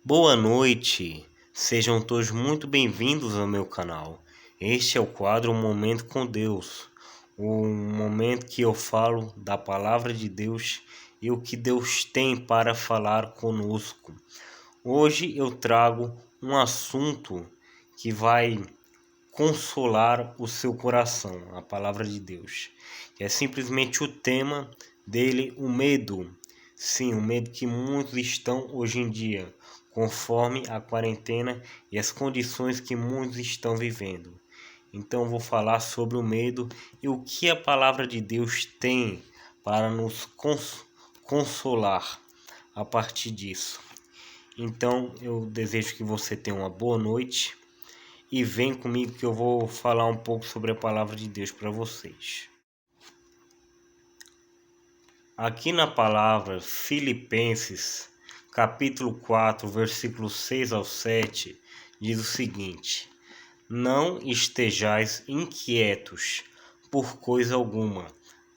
Boa noite, sejam todos muito bem-vindos ao meu canal. Este é o quadro Momento com Deus, o momento que eu falo da palavra de Deus e o que Deus tem para falar conosco. Hoje eu trago um assunto que vai consolar o seu coração, a palavra de Deus. É simplesmente o tema dele, o medo. Sim, o medo que muitos estão hoje em dia, conforme a quarentena e as condições que muitos estão vivendo. Então vou falar sobre o medo e o que a palavra de Deus tem para nos consolar a partir disso. Então eu desejo que você tenha uma boa noite e vem comigo que eu vou falar um pouco sobre a palavra de Deus para vocês. Aqui na palavra Filipenses, capítulo 4, versículos 6 ao 7, diz o seguinte: Não estejais inquietos por coisa alguma,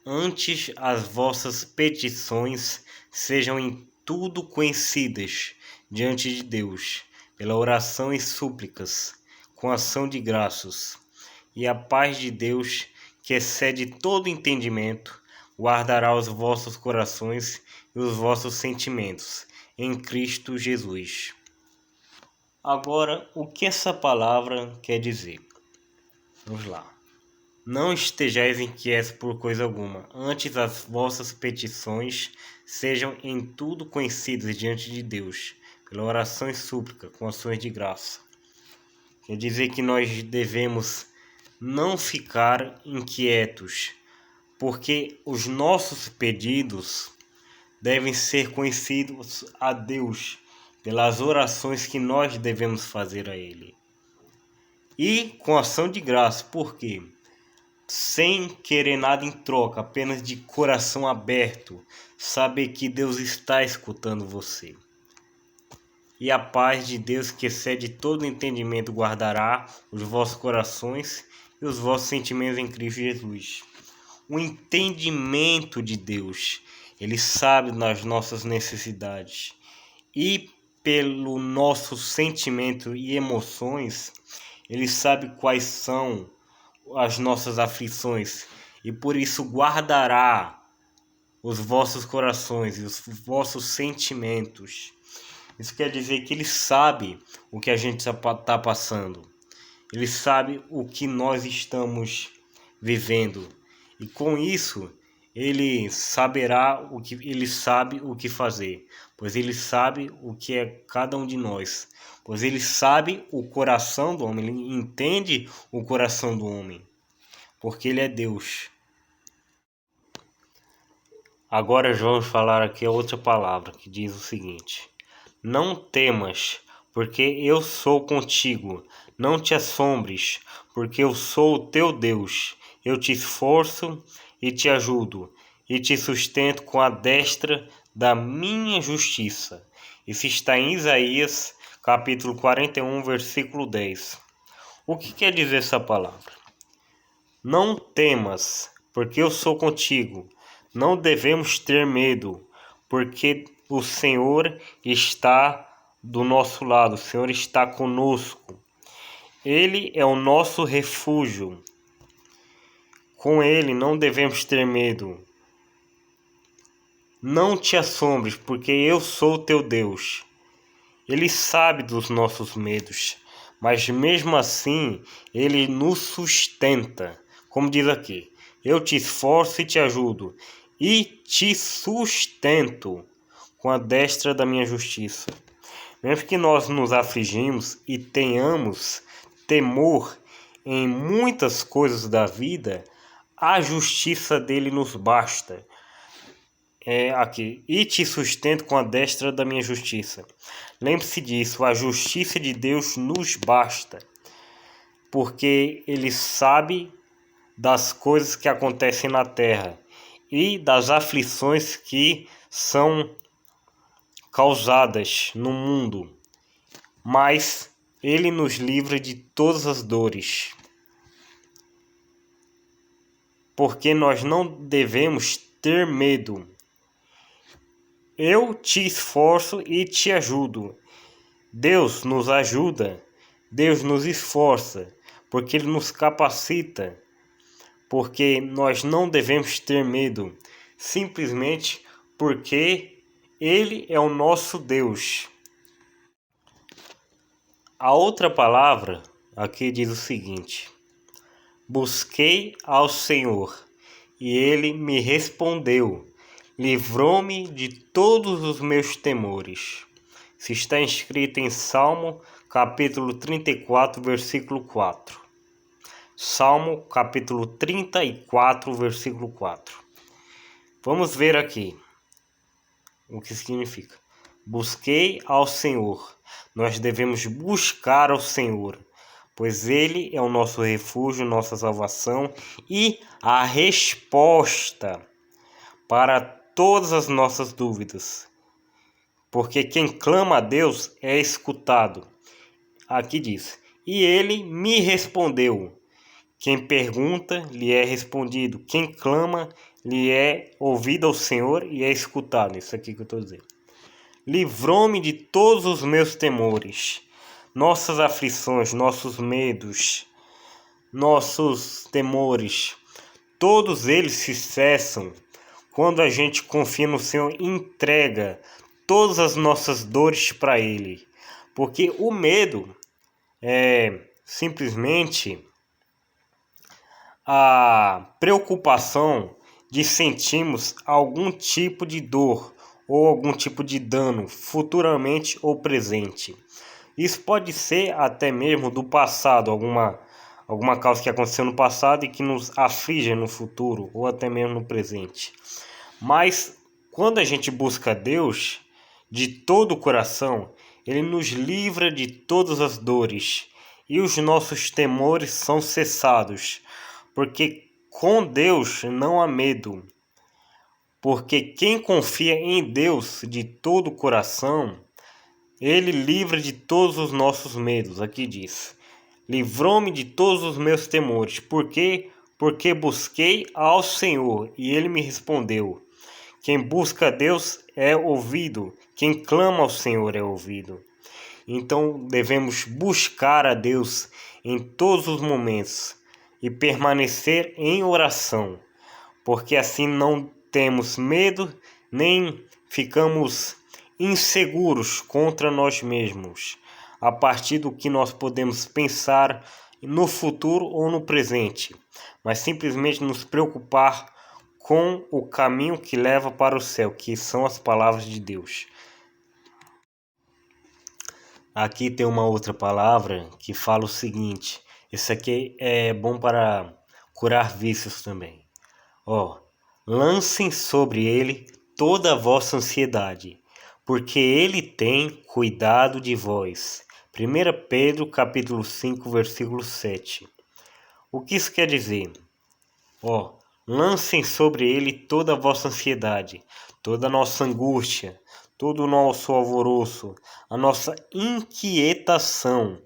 antes as vossas petições sejam em tudo conhecidas diante de Deus, pela oração e súplicas, com ação de graças. E a paz de Deus, que excede todo entendimento, guardará os vossos corações e os vossos sentimentos em Cristo Jesus. Agora, o que essa palavra quer dizer? Vamos lá. Não estejais inquietos por coisa alguma, antes as vossas petições sejam em tudo conhecidas diante de Deus, pela oração e súplica, com ações de graça. Quer dizer que nós devemos não ficar inquietos, porque os nossos pedidos devem ser conhecidos a Deus pelas orações que nós devemos fazer a Ele. E com ação de graça, por quê? Sem querer nada em troca, apenas de coração aberto, saber que Deus está escutando você. E a paz de Deus, que excede todo entendimento, guardará os vossos corações e os vossos sentimentos em Cristo Jesus. O entendimento de Deus, Ele sabe das nossas necessidades. E pelo nosso sentimento e emoções, Ele sabe quais são as nossas aflições. E por isso guardará os vossos corações e os vossos sentimentos. Isso quer dizer que Ele sabe o que a gente está passando. Ele sabe o que nós estamos vivendo. E com isso, Ele saberá Ele sabe o que fazer. Pois Ele sabe o que é cada um de nós. Pois Ele sabe o coração do homem. Ele entende o coração do homem. Porque Ele é Deus. Agora vamos falar aqui outra palavra que diz o seguinte: Não temas, porque eu sou contigo. Não te assombres, porque eu sou o teu Deus. Eu te esforço e te ajudo, e te sustento com a destra da minha justiça. Isso está em Isaías, capítulo 41, versículo 10. O que quer dizer essa palavra? Não temas, porque eu sou contigo. Não devemos ter medo, porque o Senhor está do nosso lado, o Senhor está conosco. Ele é o nosso refúgio. Com Ele não devemos ter medo. Não te assombres, porque eu sou o teu Deus. Ele sabe dos nossos medos, mas mesmo assim Ele nos sustenta. Como diz aqui, eu te esforço e te ajudo, e te sustento com a destra da minha justiça. Mesmo que nós nos afligimos e tenhamos temor em muitas coisas da vida, a justiça dele nos basta. Aqui, e te sustento com a destra da minha justiça. Lembre-se disso, a justiça de Deus nos basta, porque Ele sabe das coisas que acontecem na terra e das aflições que são causadas no mundo, mas Ele nos livra de todas as dores, porque nós não devemos ter medo. Eu te esforço e te ajudo. Deus nos ajuda, Deus nos esforça, porque Ele nos capacita, porque nós não devemos ter medo, simplesmente porque Ele é o nosso Deus. A outra palavra aqui diz o seguinte: busquei ao Senhor, e Ele me respondeu, livrou-me de todos os meus temores. Isso está escrito em Salmo, capítulo 34, versículo 4. Salmo, capítulo 34, versículo 4. Vamos ver aqui o que significa. Busquei ao Senhor. Nós devemos buscar ao Senhor, pois Ele é o nosso refúgio, nossa salvação e a resposta para todas as nossas dúvidas. Porque quem clama a Deus é escutado. Aqui diz: e Ele me respondeu. Quem pergunta, lhe é respondido. Quem clama, lhe é ouvido ao Senhor e é escutado. Isso aqui que eu estou dizendo. Livrou-me de todos os meus temores. Nossas aflições, nossos medos, nossos temores, todos eles se cessam quando a gente confia no Senhor e entrega todas as nossas dores para Ele. Porque o medo é simplesmente a preocupação de sentirmos algum tipo de dor ou algum tipo de dano futuramente ou presente. Isso pode ser até mesmo do passado, alguma causa que aconteceu no passado e que nos aflige no futuro ou até mesmo no presente. Mas quando a gente busca Deus de todo o coração, Ele nos livra de todas as dores e os nossos temores são cessados, porque com Deus não há medo. Porque quem confia em Deus de todo o coração, Ele livra de todos os nossos medos. Aqui diz: livrou-me de todos os meus temores. Por quê? Porque busquei ao Senhor e Ele me respondeu. Quem busca a Deus é ouvido. Quem clama ao Senhor é ouvido. Então devemos buscar a Deus em todos os momentos e permanecer em oração, porque assim não temos medo nem ficamos inseguros contra nós mesmos, a partir do que nós podemos pensar no futuro ou no presente, mas simplesmente nos preocupar com o caminho que leva para o céu, que são as palavras de Deus. Aqui tem uma outra palavra que fala o seguinte: isso aqui é bom para curar vícios também. Lancem sobre ele toda a vossa ansiedade, porque ele tem cuidado de vós. 1 Pedro capítulo 5, versículo 7. O que isso quer dizer? Lancem sobre ele toda a vossa ansiedade, toda a nossa angústia, todo o nosso alvoroço, a nossa inquietação,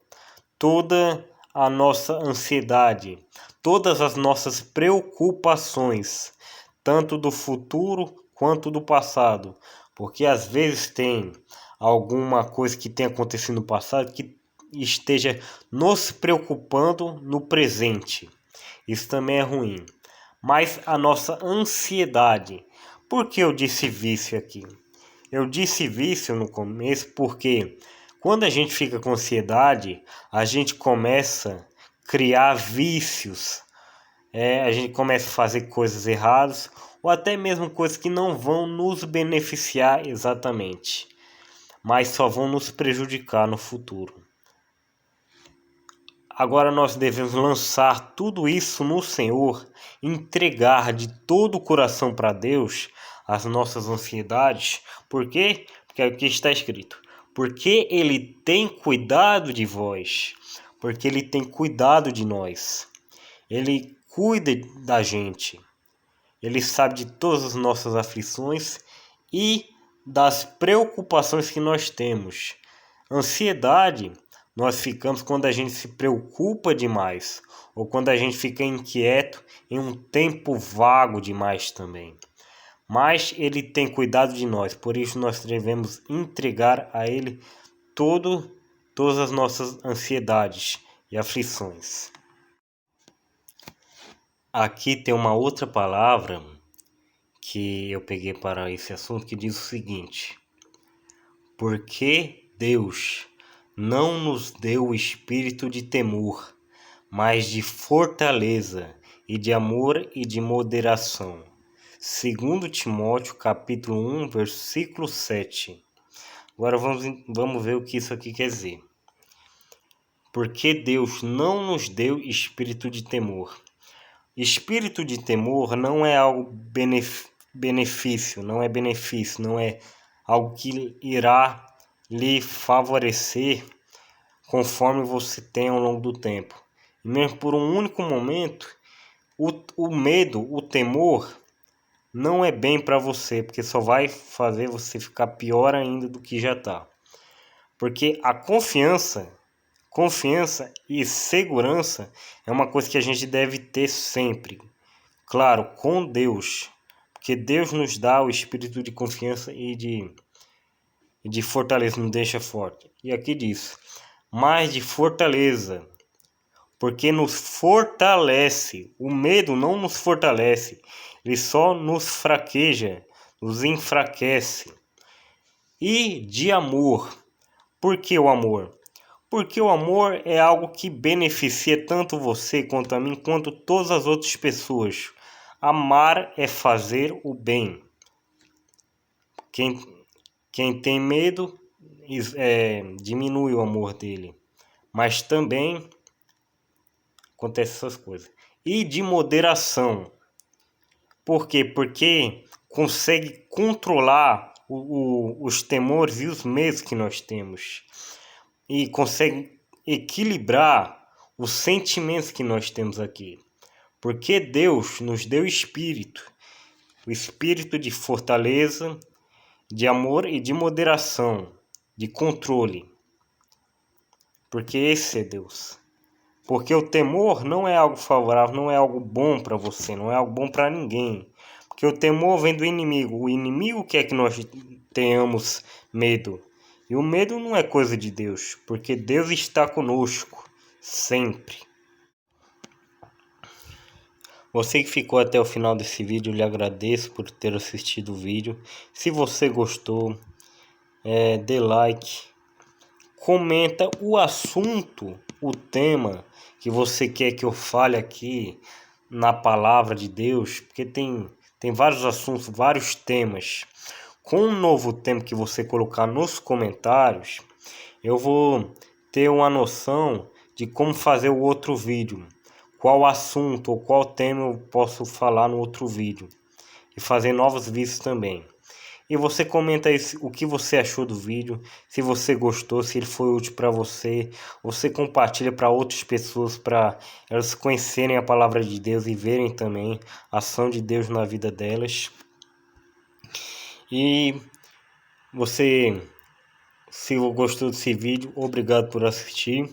toda a nossa ansiedade, todas as nossas preocupações, tanto do futuro quanto do passado, porque às vezes tem alguma coisa que tenha acontecido no passado que esteja nos preocupando no presente. Isso também é ruim. Mas a nossa ansiedade, por que eu disse vício aqui? Eu disse vício no começo porque quando a gente fica com ansiedade, a gente começa a criar vícios. A gente começa a fazer coisas erradas ou até mesmo coisas que não vão nos beneficiar exatamente, mas só vão nos prejudicar no futuro. Agora nós devemos lançar tudo isso no Senhor, entregar de todo o coração para Deus as nossas ansiedades. Por quê? Porque é o que está escrito: porque Ele tem cuidado de vós, porque Ele tem cuidado de nós. Ele cuida da gente. Ele sabe de todas as nossas aflições e das preocupações que nós temos. Ansiedade nós ficamos quando a gente se preocupa demais ou quando a gente fica inquieto em um tempo vago demais também. Mas Ele tem cuidado de nós, por isso nós devemos entregar a Ele todas as nossas ansiedades e aflições. Aqui tem uma outra palavra que eu peguei para esse assunto que diz o seguinte: porque Deus não nos deu o espírito de temor, mas de fortaleza e de amor e de moderação. 2 Timóteo capítulo 1, versículo 7. Agora vamos ver o que isso aqui quer dizer. Porque Deus não nos deu espírito de temor. Espírito de temor não é algo benefício, não é algo que irá lhe favorecer conforme você tem ao longo do tempo. E mesmo por um único momento, o medo, o temor, não é bem para você, porque só vai fazer você ficar pior ainda do que já está. Porque a confiança e segurança é uma coisa que a gente deve ter sempre. Claro, com Deus, porque Deus nos dá o espírito de confiança e de fortaleza, nos deixa forte. E aqui diz, mas de fortaleza, porque nos fortalece. O medo não nos fortalece, ele só nos fraqueja, nos enfraquece. E de amor. Por que o amor? Porque o amor é algo que beneficia tanto você quanto a mim, quanto todas as outras pessoas. Amar é fazer o bem. Quem tem medo diminui o amor dele. Mas também acontece essas coisas. E de moderação. Por quê? Porque consegue controlar os temores e os medos que nós temos. E consegue equilibrar os sentimentos que nós temos aqui. Porque Deus nos deu espírito. O espírito de fortaleza, de amor e de moderação, de controle. Porque esse é Deus. Porque o temor não é algo favorável, não é algo bom para você, não é algo bom para ninguém. Porque o temor vem do inimigo. O inimigo quer que nós tenhamos medo. E o medo não é coisa de Deus, porque Deus está conosco, sempre. Você que ficou até o final desse vídeo, eu lhe agradeço por ter assistido o vídeo. Se você gostou, dê like. Comenta o assunto, o tema que você quer que eu fale aqui na palavra de Deus, porque tem vários assuntos, vários temas. Com um novo tema que você colocar nos comentários, eu vou ter uma noção de como fazer o outro vídeo, qual assunto ou qual tema eu posso falar no outro vídeo e fazer novos vídeos também. E você comenta aí o que você achou do vídeo, se você gostou, se ele foi útil para você. Você compartilha para outras pessoas, para elas conhecerem a palavra de Deus e verem também a ação de Deus na vida delas. E você, se gostou desse vídeo, obrigado por assistir.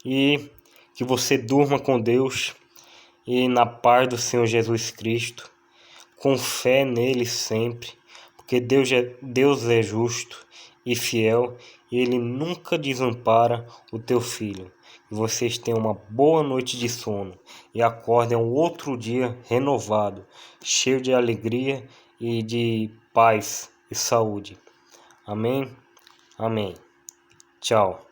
E que você durma com Deus e na paz do Senhor Jesus Cristo, com fé nele sempre. Porque Deus é justo e fiel e Ele nunca desampara o teu filho. E vocês tenham uma boa noite de sono e acordem um outro dia renovado, cheio de alegria e de paz e saúde. Amém? Amém. Tchau.